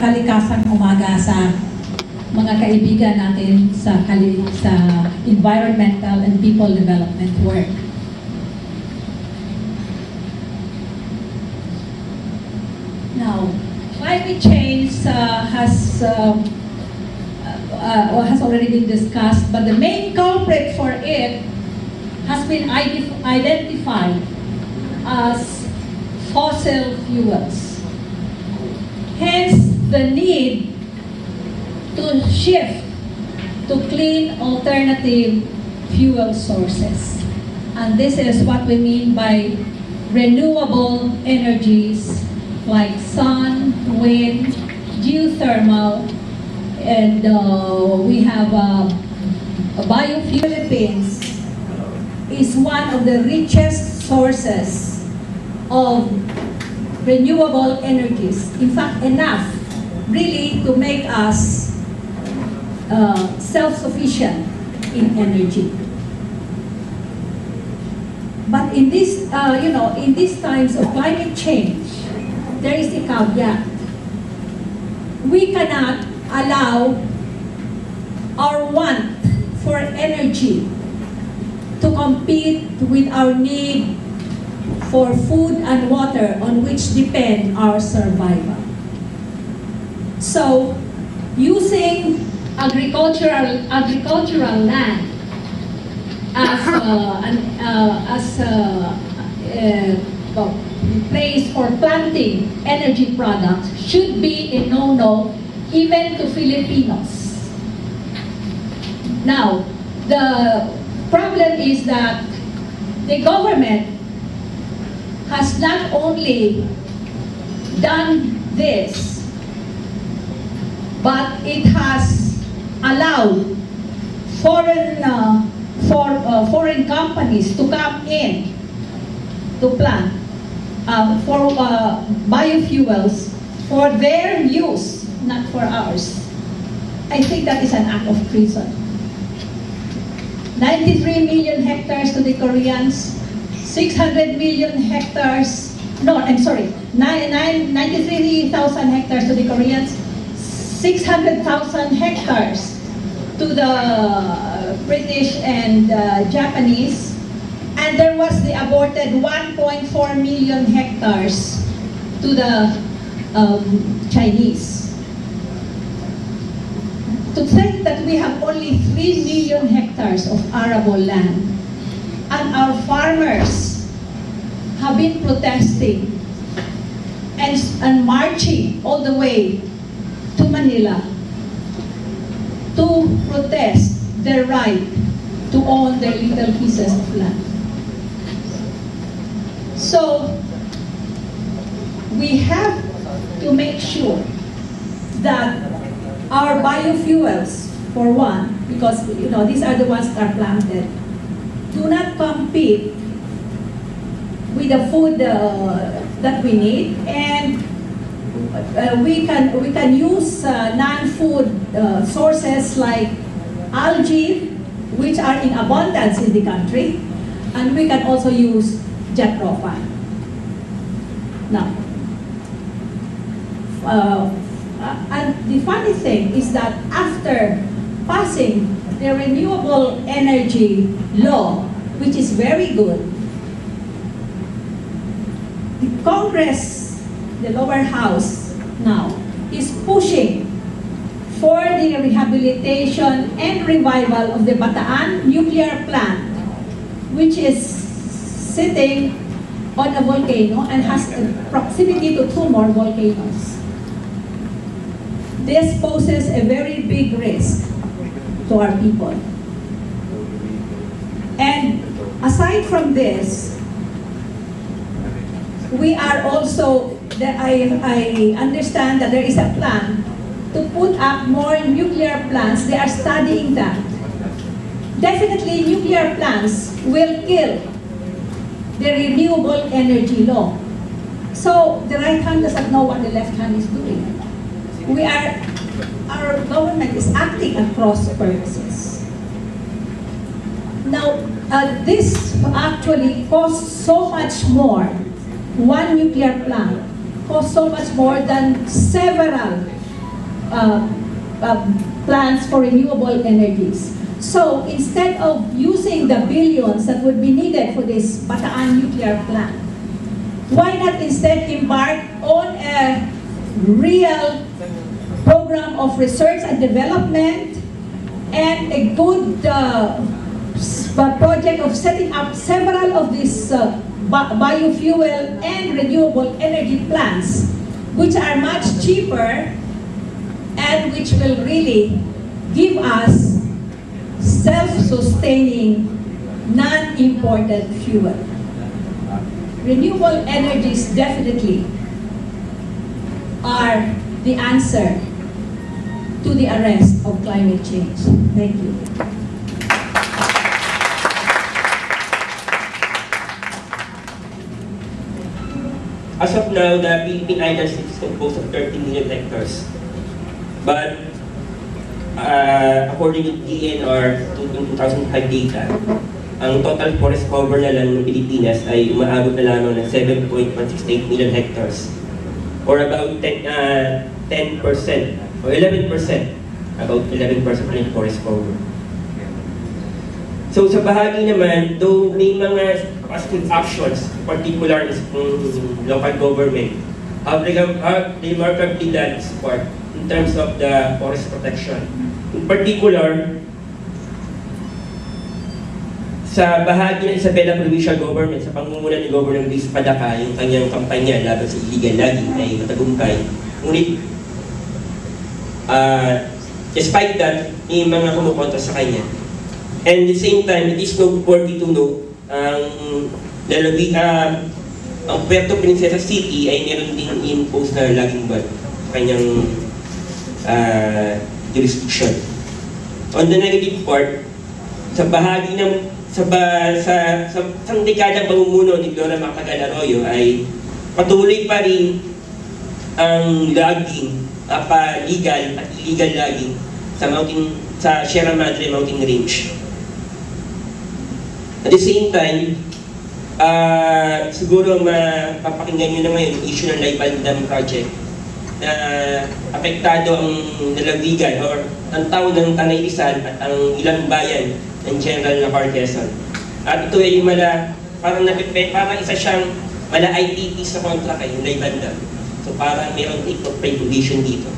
kalikasang umaga sa mga kaibigan natin sa environmental and people development work. Now, climate change has already been discussed, but the main culprit for it has been identified as fossil fuels. Hence, the need to shift to clean alternative fuel sources. And this is what we mean by renewable energies like sun, wind, geothermal, and we have biofuel. Philippines is one of the richest sources of renewable energies. In fact, enough really to make us self-sufficient in energy. But in this, in these times of climate change, there is a caveat. We cannot allow our want for energy to compete with our need for food and water on which depend our survival. So, using agricultural land as place for planting energy products should be a no-no even to Filipinos. Now, the problem is that the government has not only done this, but it has allowed foreign companies to come in to plant for biofuels for their use, not for ours. I think that is an act of treason. 93 million hectares to the Koreans, 600 million hectares, no, I'm sorry, 93,000 hectares to the Koreans, 600,000 hectares to the British and Japanese, and there was the aborted 1.4 million hectares to the Chinese. To think that we have only 3 million hectares of arable land, and our farmers have been protesting and marching all the way to Manila to protest their right to own their little pieces of land. So, we have to make sure that our biofuels, for one, because these are the ones that are planted, do not compete with the food that we need, and we can use non-food sources like algae, which are in abundance in the country, and we can also use jatropha. Now, and the funny thing is that after passing the renewable energy law, which is very good, the Congress, the lower house now, is pushing for the rehabilitation and revival of the Bataan nuclear plant, which is sitting on a volcano and has a proximity to 2 more volcanoes. This poses a very big risk to our people. And aside from this, we are also, I understand that there is a plan to put up more nuclear plants. They are studying that. Definitely nuclear plants will kill the renewable energy law. So the right hand doesn't know what the left hand is doing. Our government is acting at cross purposes. Now, this actually costs so much more. One nuclear plant costs so much more than several plants for renewable energies. So instead of using the billions that would be needed for this Bataan nuclear plant, why not instead embark on a real program of research and development and a good project of setting up several of these biofuel and renewable energy plants, which are much cheaper and which will really give us self-sustaining, non-imported fuel. Renewable energies definitely are the answer to the arrest of climate change. Thank you. As of now, the Philippine Islands is composed of 30 million hectares. But according to DNR in 2005 data, ang total forest cover na lang ng Pilipinas ay umaabot na lamang ng 7.168 million hectares, or about 10% or 11%, about 11% ng forest cover. So sa bahagi naman, though may mga positive actions, particular is local government, have remarkably done support in terms of the forest protection. In particular, sa bahagi ng Isabela Provincial Government, sa pangunguna ni Governor Luis Padaca, yung kanyang kampanya laban sa illegal logging ay matagumpay. Ngunit, despite that, may mga kumukontra sa kanya. And at the same time, it is noteworthy to note ang Puerto Princesa City ay meron din impose na logging ban sa kanyang jurisdiction. On the negative part, sa bahagi ng sa dekadang pamumuno ni Gloria Macapagal-Arroyo ay patuloy pa rin ang logging, legal at illegal logging sa Sierra Madre Mountain Range. At the same time, siguro mapapakinggan nyo na ngayon yung issue ng Laibal Dam Project na apektado ang lalawigan or ang taon ng Tanay Rizal at ang ilang bayan ng General Navarre Quezon. At ito ay parang isa siyang ITP sa kontra kay yung Laibal Dam. So parang mayroong take of prohibition dito.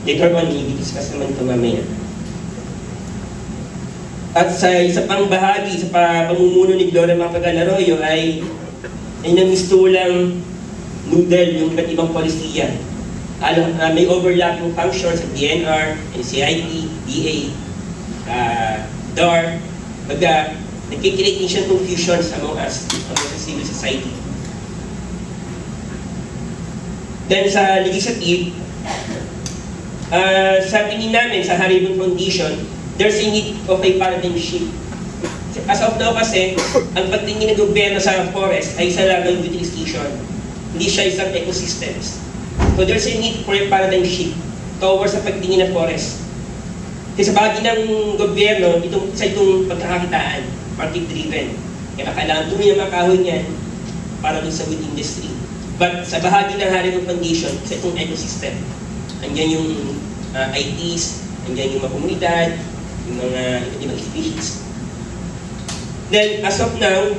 Later on, i-discuss naman ito mamaya. At sa isa pang bahagi sa pamumuno ni Gloria Macapagal-Arroyo ay namistulang noodle yung iba't ibang polisiya. May overlapping functions sa DNR, NCIP, DA, DAR, nagkikreate din siya confusions among us, among sa civil society. Then sa legislative, sa tingin namin sa Haribon Foundation, there's a need of a paradigm shift. As of now kasi, ang pagtingin ng gobyerno sa forest ay isa lang ng utilization. Hindi siya isang ecosystems. So there's a need for a paradigm shift towards sa pagtingin ng forest. Kasi sa bahagi ng gobyerno, itong pagkakakitaan, market-driven. Kaya kailangan tuloy ang makahoy niyan para dun sa wood industry. But sa bahagi ng Haribon Foundation, sa itong ecosystem, andyan yung ITs, andyan yung mga komunidad, yung mga ibang species. Then, as of now,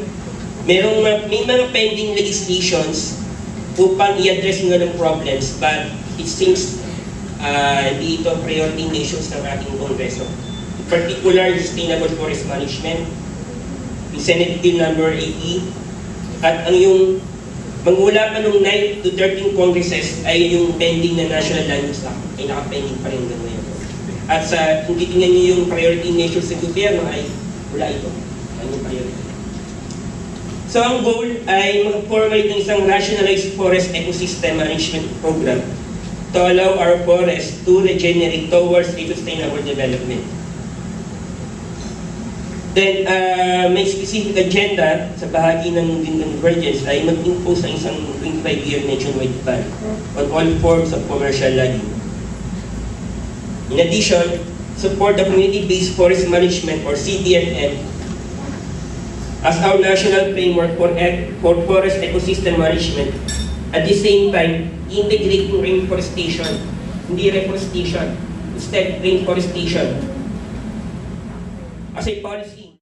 may mga pending legislations upang i-address nga ng problems, but it seems hindi ito priority nations ng ating Kongreso. In particular, Sustainable Forest Management, yung Senate Bill number 80, at ang yung magmula pa nung 9 to 13 Congresses ay yung pending na National Land Use Act ay nakapending pa rin gano'n. At kung titingnan niyo yung priority nations sa gobyerno ay wala ito. Ano yung priority? So ang goal ay mag-formulate ng isang rationalized forest ecosystem management program to allow our forests to regenerate towards a sustainable development. Then, may specific agenda sa bahagi ng convergence ay mag-impose ng isang 25-year nationwide ban on all forms of commercial logging. In addition, support the community-based forest management or CBFM as our national framework for forest ecosystem management. At the same time, integrating reforestation hindi reforestation. Instead, rainforestation. As a policy,